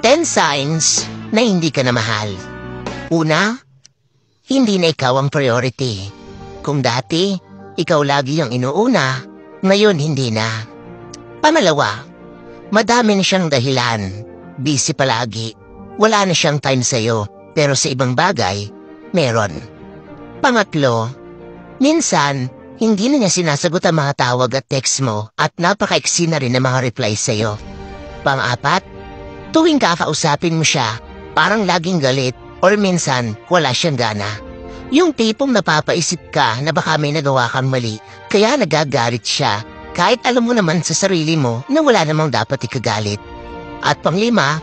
10 signs na hindi ka na mahal. Una, hindi na ikaw ang priority. Kung dati, ikaw lagi ang inuuna, ngayon hindi na. Pangalawa, madami na siyang dahilan. Busy palagi. Wala na siyang time sa'yo, pero sa ibang bagay, meron. Pangatlo, minsan, hindi na niya sinasagot ang mga tawag at text mo at napaka-iksi na rin ang mga reply sa'yo. Pang-apat, tuwing kakausapin mo siya, parang laging galit or minsan wala siyang gana. Yung tipong napapaisip ka na baka may nagawa kang mali, kaya nagagalit siya kahit alam mo naman sa sarili mo na wala namang dapat ikagalit. At panglima,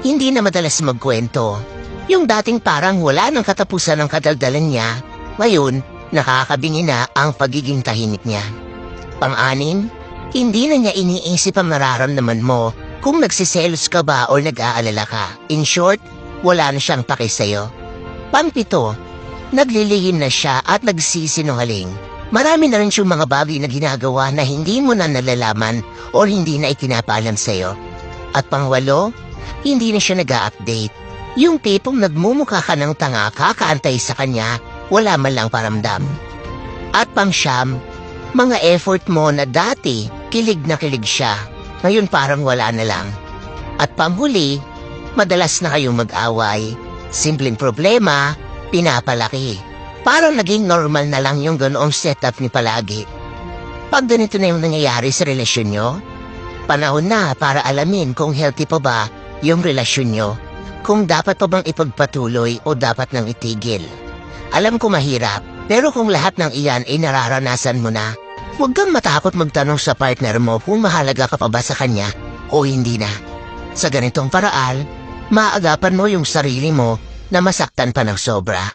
hindi na madalas magkwento. Yung dating parang wala nang katapusan ng kadaldalan niya, ngayon nakakabingi na ang pagiging tahimik niya. Pang-anim, hindi na niya iniisip ang nararamdaman mo kung nagsiselos ka ba o nag-aalala ka. In short, wala na siyang pake sa'yo. Pang-pito, naglilihim na siya at nagsisinungaling. Marami na rin siyang mga bagay na ginagawa na hindi mo na nalalaman o hindi na ikinapaalam sa'yo. At pang-walo, hindi na siya nag-a-update. Yung tipong nagmumukha ka ng tanga kakaantay sa kanya, wala man lang paramdam. At pang-siyam, mga effort mo na dati, kilig na kilig siya, ngayon parang wala na lang. At panghuli, madalas na kayong mag-away. Simpleng problema, pinapalaki. Parang naging normal na lang yung ganoong setup ni palagi. Pag ganito na yung nangyayari sa relasyon nyo, panahon na para alamin kung healthy pa ba yung relasyon nyo, kung dapat pa bang ipagpatuloy o dapat nang itigil. Alam ko mahirap, pero kung lahat ng iyan ay nararanasan mo na, huwag kang matakot magtanong sa partner mo kung mahalaga ka pa ba sa kanya o hindi na. Sa ganitong paraan, maagapan mo yung sarili mo na masaktan pa ng sobra.